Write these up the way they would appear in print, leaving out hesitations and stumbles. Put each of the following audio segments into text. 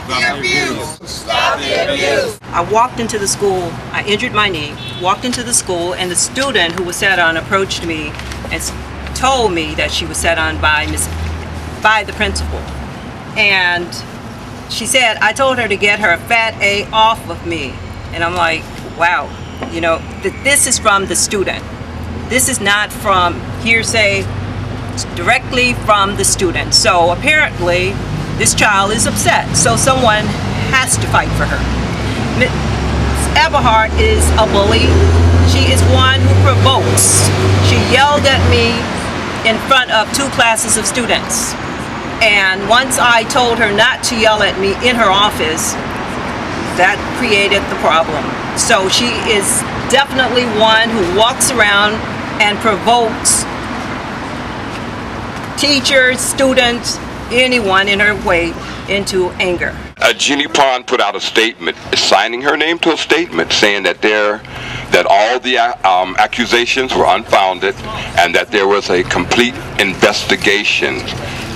Stop the abuse! Stop the abuse! I walked into the school, I injured my knee, walked into the school, and the student who was sat on approached me and told me that she was sat on by the principal. And she said, I told her to get her fat A off of me. And I'm like, wow, you know, this is from the student. This is not from hearsay, it's directly from the student. So apparently, this child is upset, so someone has to fight for her. Ms. Everhard is a bully. She is one who provokes. She yelled at me in front of 2 classes of students. And once I told her not to yell at me in her office, that created the problem. So she is definitely one who walks around and provokes teachers, students, anyone in her way into anger. Jeannie Pon put out a statement, signing her name to a statement saying that all the accusations were unfounded and that there was a complete investigation,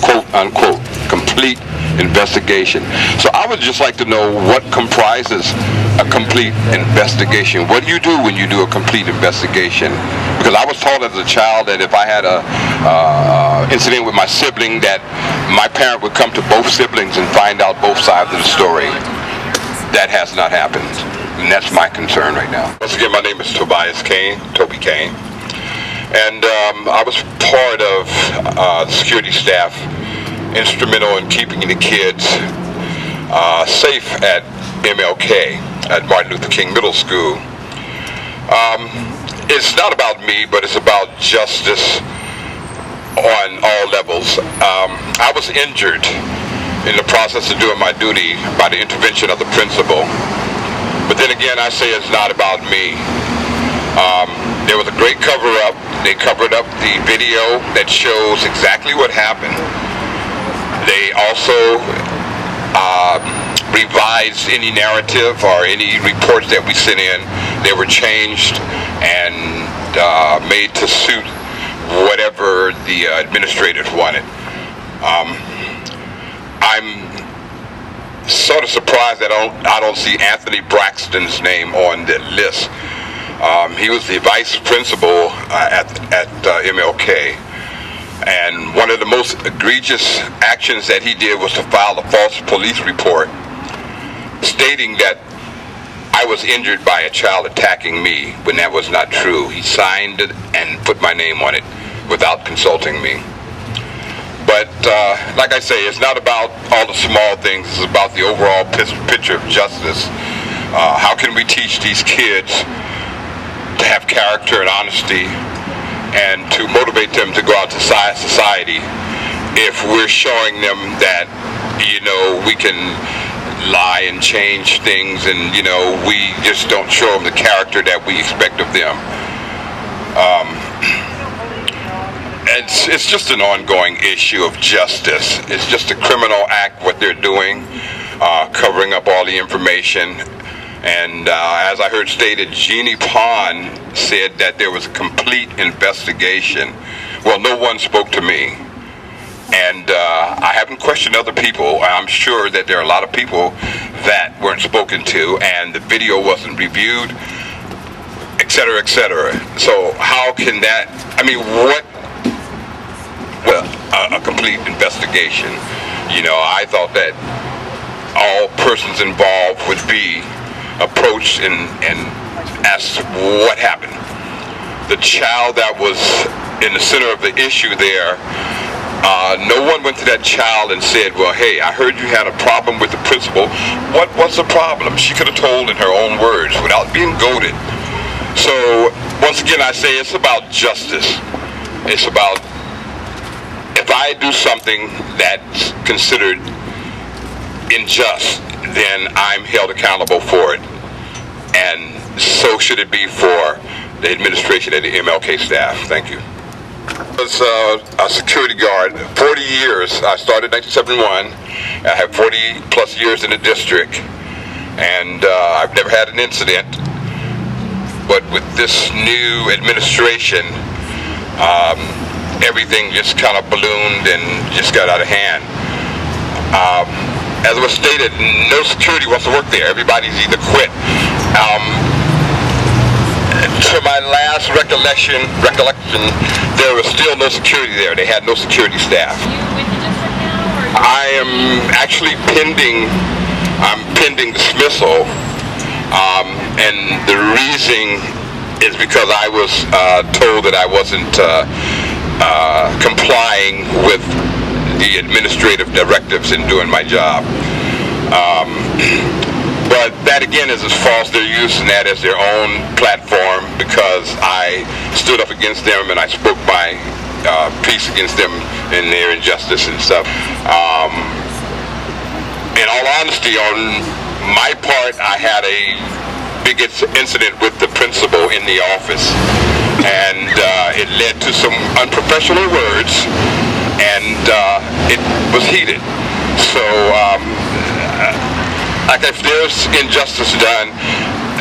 quote unquote, complete investigation. So I would just like to know what comprises a complete investigation. What do you do when you do a complete investigation? Because I was told as a child that if I had a incident with my sibling, that my parent would come to both siblings and find out both sides of the story. That has not happened, and that's my concern right now. Once again, my name is Toby Kane, and I was part of the security staff, instrumental in keeping the kids safe at MLK, at Martin Luther King Middle School. It's not about me, but it's about justice on all levels. I was injured in the process of doing my duty by the intervention of the principal. But then again, I say it's not about me. There was a great cover-up. They covered up the video that shows exactly what happened. They also revised any narrative or any reports that we sent in. They were changed and made to suit whatever the administrators wanted. I'm sort of surprised that I don't see Anthony Braxton's name on the list. He was the vice principal at MLK. And one of the most egregious actions that he did was to file a false police report stating that I was injured by a child attacking me when that was not true. He signed it and put my name on it without consulting me. But like I say, it's not about all the small things. It's about the overall picture of justice. How can we teach these kids to have character and honesty and to motivate them to go out to society if we're showing them that, you know, we can lie and change things, and, you know, we just don't show them the character that we expect of them. It's just an ongoing issue of justice. It's just a criminal act what they're doing, covering up all the information. And as I heard stated, Jeannie Pon said that there was a complete investigation. Well, no one spoke to me. And I haven't questioned other people. I'm sure that there are a lot of people that weren't spoken to, and the video wasn't reviewed, etc., etc. So how can that, I mean, what, well, a complete investigation. You know, I thought that all persons involved would be approached and asked what happened. The child that was in the center of the issue there, no one went to that child and said, well, hey, I heard you had a problem with the principal. What's the problem? She could have told in her own words without being goaded. So once again, I say it's about justice. It's about, if I do something that's considered unjust, then I'm held accountable for it. And so should it be for the administration and the MLK staff. Thank you. I was a security guard, 40 years. I started in 1971. I have 40 plus years in the district, and I've never had an incident. But with this new administration, everything just kind of ballooned and just got out of hand. as was stated, no security wants to work there. Everybody's either quit. To my last recollection, there was still no security there. They had no security staff. Are you with the district now? Or I am actually pending dismissal, and the reason is because I was told that I wasn't complying with the administrative directives in doing my job. But that again is as false. They're using that as their own platform because I stood up against them and I spoke my piece against them and their injustice and stuff. In all honesty, on my part, I had a big incident with the principal in the office, and it led to some unprofessional words, and it was heated. So like if there's injustice done,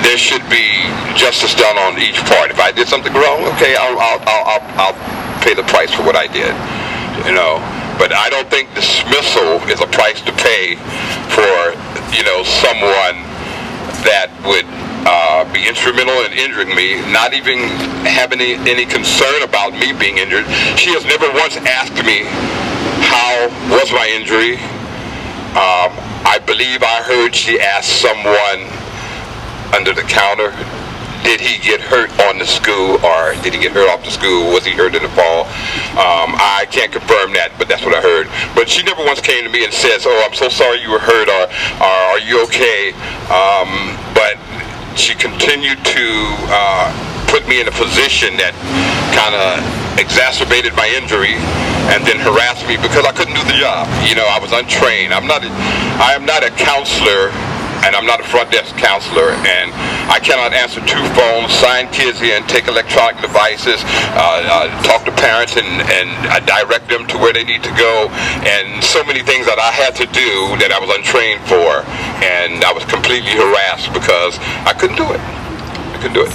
there should be justice done on each part. If I did something wrong, okay, I'll pay the price for what I did, you know. But I don't think dismissal is a price to pay for, you know, someone that would be instrumental in injuring me, not even having any concern about me being injured. She has never once asked me how was my injury. I believe I heard she asked someone under the counter, did he get hurt on the school, or did he get hurt off the school? Was he hurt in the fall? I can't confirm that, but that's what I heard. But she never once came to me and says, oh, I'm so sorry you were hurt, or are you okay? But she continued to put me in a position that kind of exacerbated my injury, and then harassed me because I couldn't do the job. You know, I was untrained. I am not a counselor, and I'm not a front desk counselor, and I cannot answer 2 phones, sign kids in, take electronic devices, talk to parents and direct them to where they need to go, and so many things that I had to do that I was untrained for, and I was completely harassed because I couldn't do it. I couldn't do it.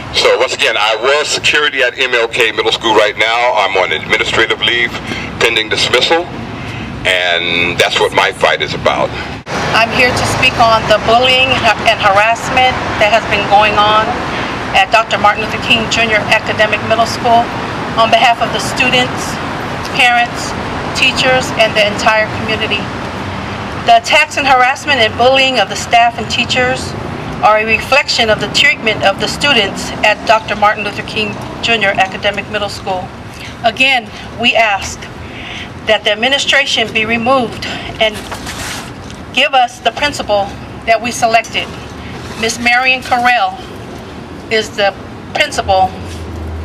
So once again, I was security at MLK Middle School right now. I'm on administrative leave, pending dismissal, and that's what my fight is about. I'm here to speak on the bullying and harassment that has been going on at Dr. Martin Luther King Jr. Academic Middle School on behalf of the students, parents, teachers, and the entire community. The attacks and harassment and bullying of the staff and teachers are a reflection of the treatment of the students at Dr. Martin Luther King Jr. Academic Middle School. Again, we ask that the administration be removed and give us the principal that we selected. Miss Marion Carell is the principal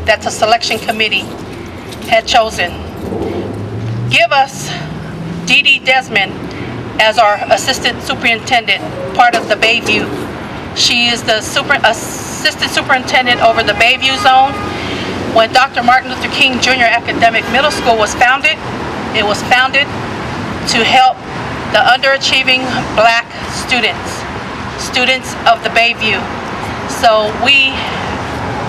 that the selection committee had chosen. Give us Dee Dee Desmond as our assistant superintendent, part of the Bayview. She is the assistant superintendent over the Bayview zone. When Dr. Martin Luther King Jr. Academic Middle School was founded, it was founded to help the underachieving black students of the Bayview. So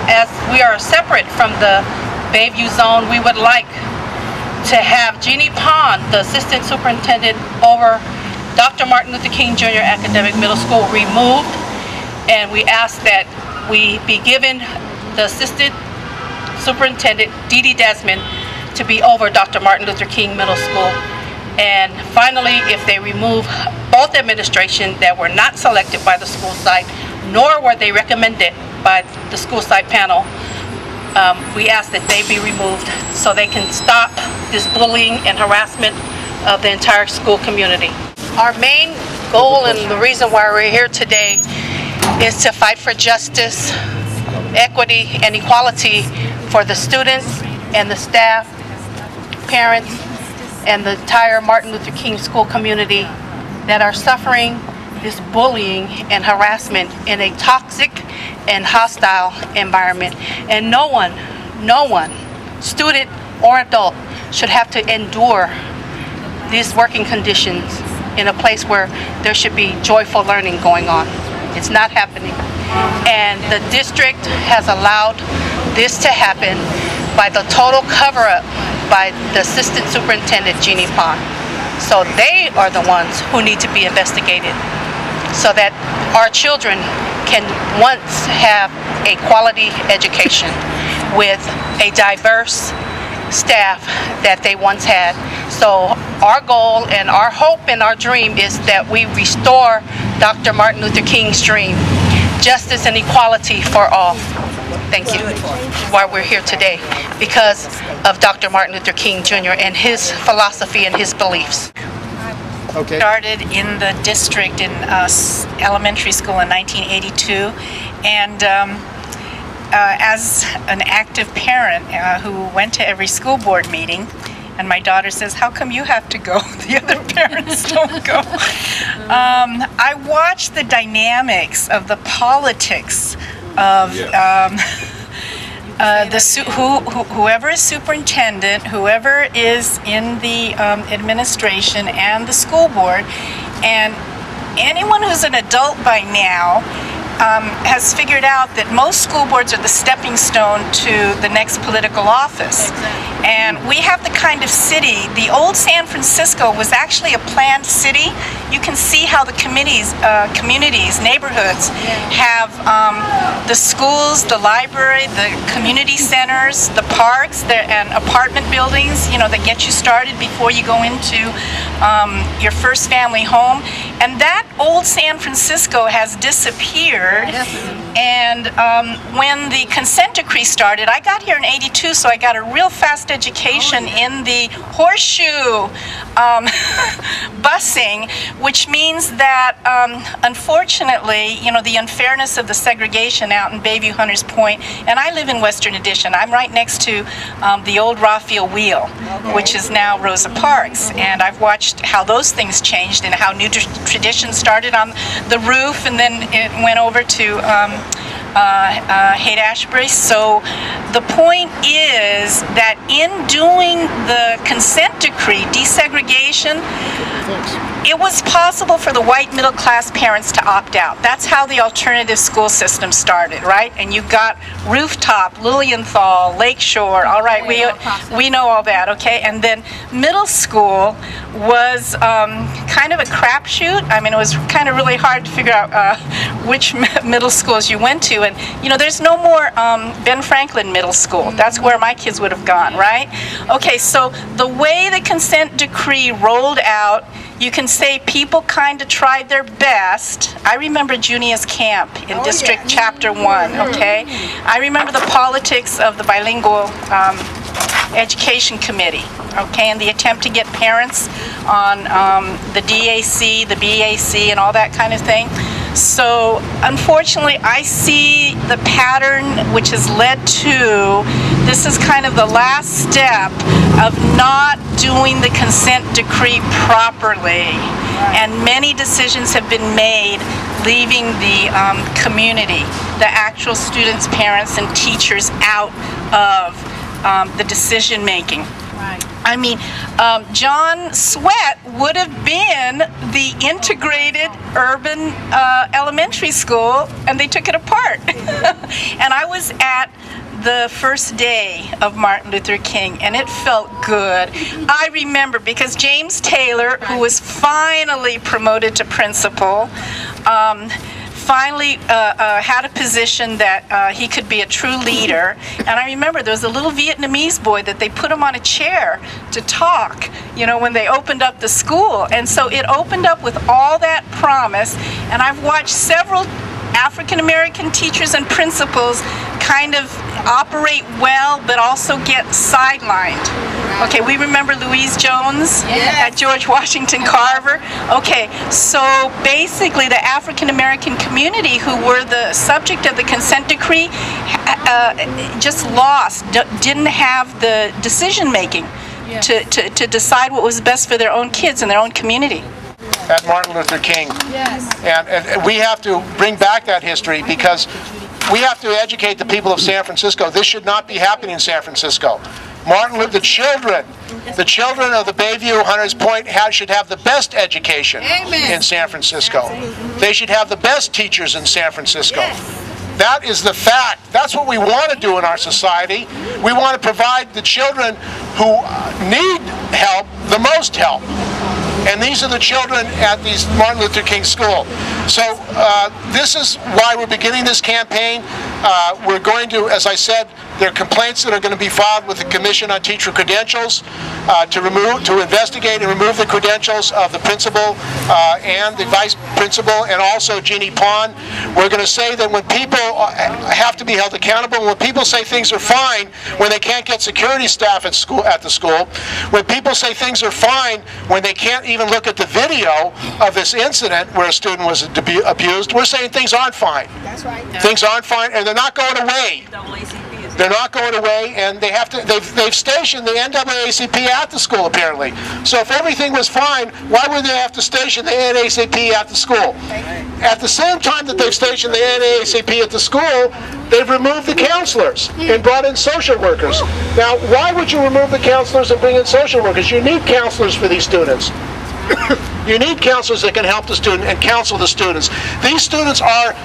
as we are separate from the Bayview zone, we would like to have Jeannie Pon, the assistant superintendent over Dr. Martin Luther King Jr. Academic Middle School, removed, and we ask that we be given the assistant superintendent, Dee Dee Desmond, to be over Dr. Martin Luther King Middle School. And finally, if they remove both administration that were not selected by the school site, nor were they recommended by the school site panel, we ask that they be removed so they can stop this bullying and harassment of the entire school community. Our main goal and the reason why we're here today is to fight for justice, equity, and equality for the students and the staff, parents, and the entire Martin Luther King school community that are suffering this bullying and harassment in a toxic and hostile environment. And no one, student or adult, should have to endure these working conditions in a place where there should be joyful learning going on. It's not happening. And the district has allowed this to happen by the total cover-up by the assistant superintendent, Jeannie Pon. So they are the ones who need to be investigated so that our children can once have a quality education with a diverse staff that they once had. So our goal and our hope and our dream is that we restore Dr. Martin Luther King's dream, justice and equality for all. Thank you. Why we're here today, because of Dr. Martin Luther King Jr. and his philosophy and his beliefs. Okay. Started in the district in elementary school in 1982, and as an active parent who went to every school board meeting, and my daughter says, "How come you have to go? The other parents don't go." I watched the dynamics of the politics of whoever is superintendent, whoever is in the administration and the school board, and anyone who's an adult by now has figured out that most school boards are the stepping stone to the next political office. And we have the kind of city, the old San Francisco was actually a planned city. You can see how the communities, neighborhoods have the schools, the library, the community centers, the parks, and apartment buildings, you know, that get you started before you go into your first family home. And that old San Francisco has disappeared. And when the consent decree started, I got here in '82, so I got a real fast education in the horseshoe busing, which means that unfortunately, you know, the unfairness of the segregation out in Bayview Hunters Point, and I live in Western Addition. I'm right next to the old Raphael Wheel, which is now Rosa Parks, and I've watched how those things changed and how new traditions started on the roof, and then it went over to Haight-Ashbury. So the point is that in doing the consent decree, desegregation, it was possible for the white middle class parents to opt out. That's how the alternative school system started, right? And you got Rooftop, Lilienthal, Lakeshore, all right, we know all that, okay? And then middle school was kind of a crapshoot. I mean, it was kind of really hard to figure out which middle schools you went to. And, you know, there's no more Ben Franklin Middle School. That's where my kids would have gone, right? Okay, so the way the consent decree rolled out, you can say people kind of tried their best. I remember Junior's camp in District Chapter 1, okay? I remember the politics of the bilingual education committee, okay, and the attempt to get parents on the DAC, the BAC, and all that kind of thing. So unfortunately, I see the pattern which has led to, this is kind of the last step of not doing the consent decree properly. And many decisions have been made leaving the community, the actual students, parents, and teachers out of the decision making. I mean, John Sweat would have been the integrated urban elementary school, and they took it apart. And I was at the first day of Martin Luther King, and it felt good. I remember because James Taylor, who was finally promoted to principal, finally had a position that he could be a true leader. And I remember there was a little Vietnamese boy that they put him on a chair to talk, you know, when they opened up the school. And so it opened up with all that promise. And I've watched several African American teachers and principals kind of operate well, but also get sidelined. Okay, we remember Louise Jones at George Washington Carver. Okay, so basically the African American community who were the subject of the consent decree just lost, didn't have the decision making to decide what was best for their own kids and their own community. At Martin Luther King. And we have to bring back that history because we have to educate the people of San Francisco. This should not be happening in San Francisco. Martin Luther, the children of the Bayview Hunters Point should have the best education in San Francisco. They should have the best teachers in San Francisco. That is the fact. That's what we want to do in our society. We want to provide the children who need help the most help. And these are the children at these Martin Luther King School. So this is why we're beginning this campaign. We're going to, as I said, there are complaints that are going to be filed with the Commission on Teacher Credentials to investigate and remove the credentials of the principal and the vice principal, and also Jeannie Pon. We're going to say that when people have to be held accountable, when people say things are fine when they can't get security staff at the school, when people say things are fine when they can't even look at the video of this incident where a student was abused, we're saying things aren't fine. That's right. Things aren't fine, and they're not going away. They're not going away, and they have to. They've stationed the NAACP at the school apparently. So if everything was fine, why would they have to station the NAACP at the school? At the same time that they've stationed the NAACP at the school, they've removed the counselors and brought in social workers. Now, why would you remove the counselors and bring in social workers? You need counselors for these students. You need counselors that can help the student and counsel the students. These students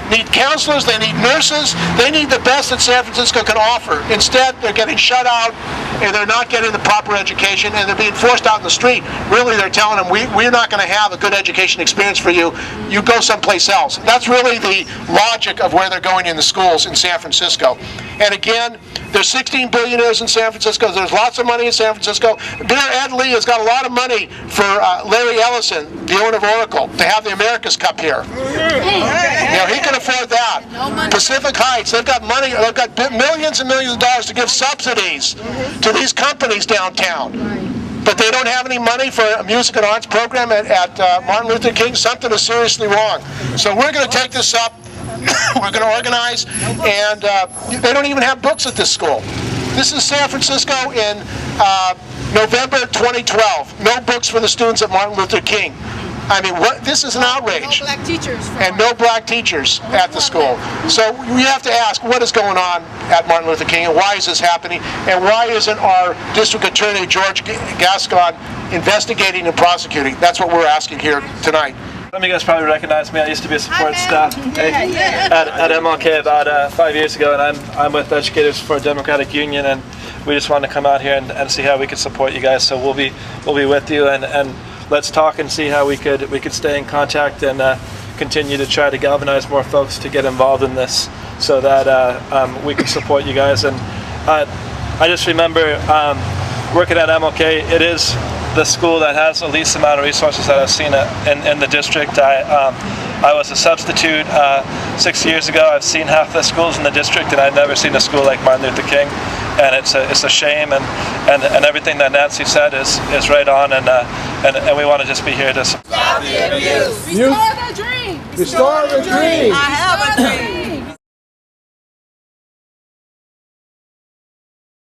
need counselors, they need nurses, they need the best that San Francisco can offer. Instead, they're getting shut out and they're not getting the proper education, and they're being forced out in the street. Really, they're telling them, we're not going to have a good education experience for you. You go someplace else. That's really the logic of where they're going in the schools in San Francisco. And again, there's 16 billionaires in San Francisco. There's lots of money in San Francisco. Mayor Ed Lee has got a lot of money for Larry Ellison, the owner of Oracle, to have the America's Cup here. You know, he can afford that. Pacific Heights, they've got money. They've got millions and millions of dollars to give subsidies to these companies downtown. But they don't have any money for a music and arts program at Martin Luther King. Something is seriously wrong. So we're going to take this up. We're going to organize, and they don't even have books at this school. This is San Francisco in November 2012. No books for the students at Martin Luther King. I mean, this is an outrage. No black teachers. And no black teachers at the school. So we have to ask, what is going on at Martin Luther King, and why is this happening? And why isn't our district attorney, George Gascón, investigating and prosecuting? That's what we're asking here tonight. Some of you guys probably recognize me. I used to be a support staff at MLK about 5 years ago, and I'm with Educators for a Democratic Union, and we just wanted to come out here and see how we could support you guys. So we'll be with you, and let's talk and see how we could stay in contact and continue to try to galvanize more folks to get involved in this, so that we can support you guys. And I just remember working at MLK. It is the school that has the least amount of resources that I've seen in the district. I was a substitute 6 years ago. I've seen half the schools in the district, and I've never seen a school like Martin Luther King. And it's a shame, and everything that Nancy said is right on, and we want to just be here to Stop the abuse. Restore the dream. Restore the dream. I have a dream.